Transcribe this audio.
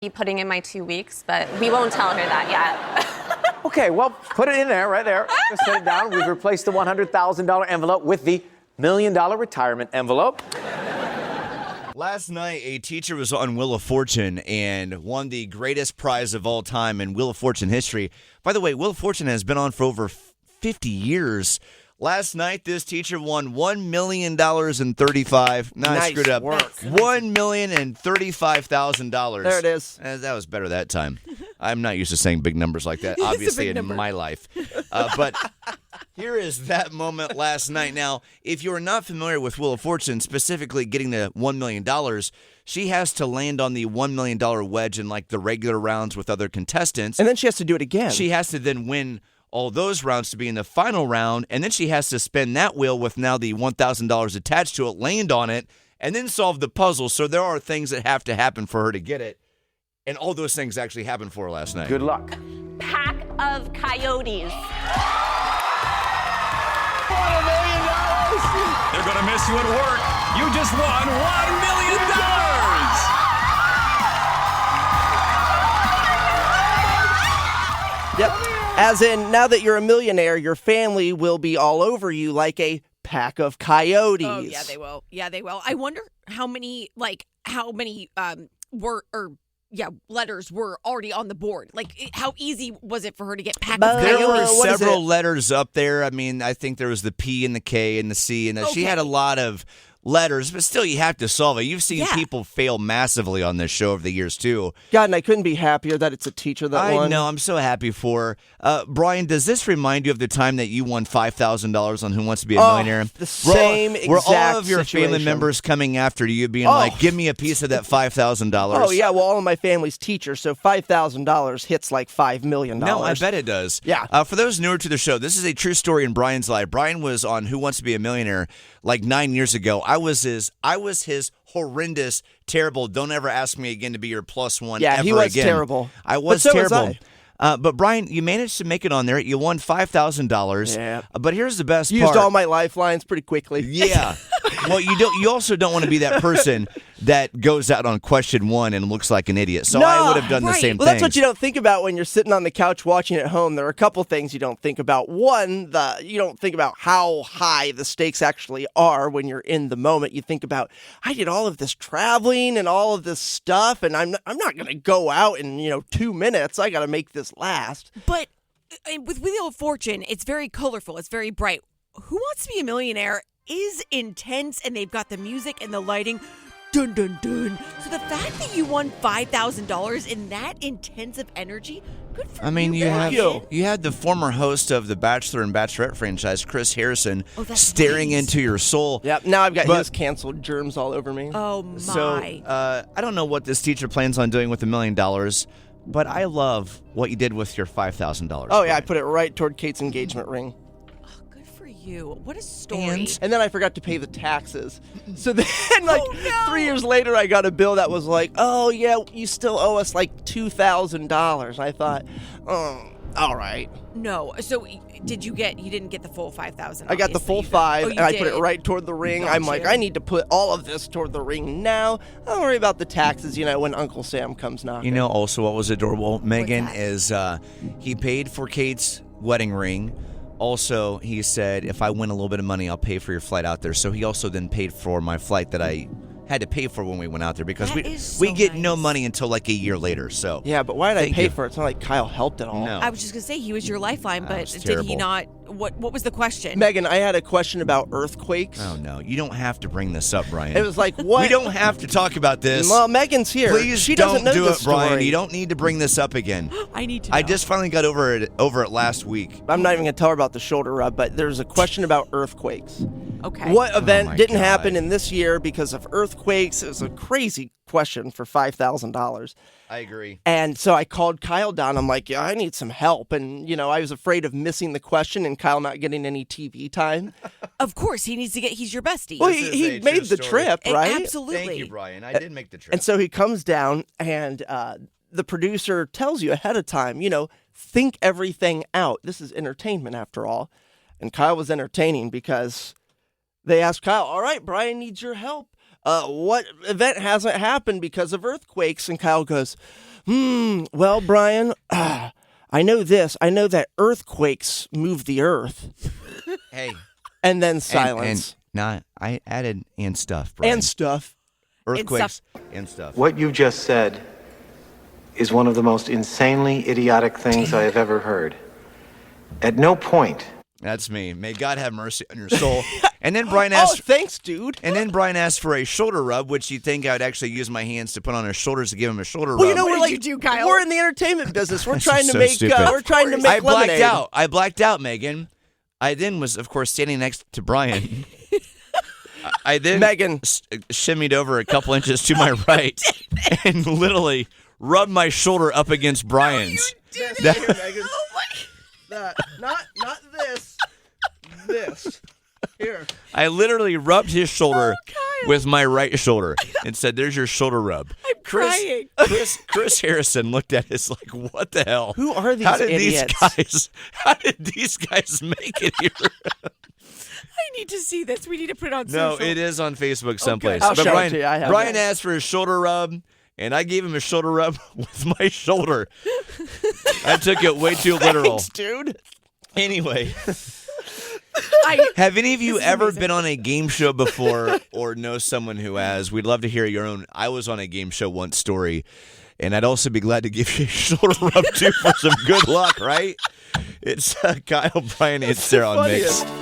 Be putting in my 2 weeks, but we won't tell her that yet. Okay, well, put it in there, right there. Just set it down. We've replaced the $100,000 envelope with the $1 million retirement envelope. Last night, a teacher was on Wheel of Fortune and won the greatest prize of all time in Wheel of Fortune history. By the way, Wheel of Fortune has been on for over 50 years. Last night, this teacher won $1,000,035. No, I screwed up. $1,035,000. There it is. That was better that time. I'm not used to saying big numbers like that, obviously, in my life. But here is that moment last night. Now, if you are not familiar with Wheel of Fortune, specifically getting the $1 million, she has to land on the $1 million wedge in like the regular rounds with other contestants. And then she has to do it again. She has to then win all those rounds to be in the final round, and then she has to spin that wheel with now the $1,000 attached to it, land on it, and then solve the puzzle. So there are things that have to happen for her to get it, and all those things actually happened for her last night. Good luck. Pack of coyotes. $1 million! They're going to miss you at work. You just won $1 million. Yep. As in, now that you're a millionaire, your family will be all over you like a pack of coyotes. Oh, yeah, they will. Yeah, they will. I wonder how many letters were already on the board. Like, how easy was it for her to get pack of There coyotes? were several letters up there. I mean, I think there was the P and the K and the C, and she had a lot of letters, but still you have to solve it. You've seen people fail massively on this show over the years, too. God, and I couldn't be happier that it's a teacher that won. I know. I'm so happy for her. Brian, does this remind you of the time that you won $5,000 on Who Wants to Be a Millionaire? The same exact Were all of your situation. family members coming after you, being like, give me a piece of that $5,000? Oh, yeah. Well, all of my family's teachers, so $5,000 hits like $5 million. No, I bet it does. Yeah. For those newer to the show, this is a true story in Brian's life. Brian was on Who Wants to Be a Millionaire like 9 years ago. I was his horrendous, terrible, don't ever ask me again to be your plus one ever again. Yeah, he was terrible. I was But so terrible. was I. But Brian, you managed to make it on there. You won $5,000. Yeah. But here's the best Used part. all my lifelines pretty quickly. Yeah. Well, you also don't want to be that person that goes out on question one and looks like an idiot. So I would have done the same thing. Well, that's what you don't think about when you're sitting on the couch watching at home. There are a couple things you don't think about. One, you don't think about how high the stakes actually are when you're in the moment. You think about, I did all of this traveling and all of this stuff, and I'm not going to go out in 2 minutes. I got to make this last. But with Wheel of Fortune, it's very colorful. It's very bright. Who Wants to Be a Millionaire is intense, and they've got the music and the lighting. Dun, dun, dun. So the fact that you won $5,000 in that intensive energy, good for you. I mean, you had the former host of the Bachelor and Bachelorette franchise, Chris Harrison, staring into your soul. Yep, now I've got his canceled germs all over me. Oh, my. So I don't know what this teacher plans on doing with $1 million, but I love what you did with your $5,000. Oh, yeah, I put it right toward Kate's engagement ring. Good for you. What a story. And then I forgot to pay the taxes. So then, 3 years later, I got a bill that was like, oh, yeah, you still owe us like $2,000. I thought, oh, all right. No. So you didn't get the full 5,000. I got the full 5, and I put it did. right toward the ring. Gotcha. I'm like, I need to put all of this toward the ring now. Don't worry about the taxes, when Uncle Sam comes knocking. Also what was adorable, Megan, is he paid for Kate's wedding ring. Also, he said, if I win a little bit of money, I'll pay for your flight out there. So he also then paid for my flight that I had to pay for when we went out there because we get no money until like a year later. So yeah, but why did I pay for it? It's not like Kyle helped at all. No. I was just going to say, he was your lifeline, but did terrible. he not? What was the question? Megan, I had a question about earthquakes. Oh, no. You don't have to bring this up, Brian. It was like, what? We don't have to talk about this. Well, Megan's here. Please she don't doesn't know do this it, Brian. story. You don't need to bring this up again. I need to know. I just finally got over it last week. I'm not even going to tell her about the shoulder rub, but there's a question about earthquakes. Okay. What event didn't God. happen in this year because of earthquakes? It was a crazy question for $5,000. I agree. And so I called Kyle down. I'm like, yeah, I need some help. And, I was afraid of missing the question and Kyle not getting any TV time. Of course, he needs to he's your bestie. Well, he made the trip, right? Absolutely. Thank you, Brian. I did make the trip. And so he comes down and the producer tells you ahead of time, think everything out. This is entertainment after all. And Kyle was entertaining because they asked Kyle, all right, Brian needs your help. what event hasn't happened because of earthquakes? And Kyle goes, well, Bryan, I know this. I know that earthquakes move the earth. Hey. And then silence. And I added and stuff, Bryan. And stuff. Earthquakes and stuff. What you just said is one of the most insanely idiotic things I have ever heard. At no point. That's me. May God have mercy on your soul. And then Bryan asked. Oh, thanks, dude. And then Bryan asked for a shoulder rub, which you'd think I would actually use my hands to put on his shoulders to give him a shoulder rub. Well, you know, What did you do, Kyle? We're in the entertainment business. We're This trying is to so make. stupid. We're trying to make I blacked lemonade. out. I blacked out, Megan. I then was, of course, standing next to Bryan. I then Megan shimmied over a couple inches to my right and literally rubbed my shoulder up against Bryan's. Here, Megan. That. Not this. This. Here. I literally rubbed his shoulder with my right shoulder and said, "There's your shoulder rub." I'm crying. Chris Harrison looked at us like, "What the hell? Who are these How did idiots?" How did these guys make it here?" I need to see this. We need to put it on No, social. it is on Facebook someplace. I'll But show it Bryan, to you. I have Bryan it. asked for his shoulder rub, and I gave him a shoulder rub with my shoulder. I took it way too literal. Thanks, dude. Anyway, I, have any of you This is ever amazing. been on a game show before or know someone who has? We'd love to hear your own I was on a game show once story, and I'd also be glad to give you a shoulder rub too for some good luck, right? It's Kyle, Bryan, and Sarah on Mix. Funniest.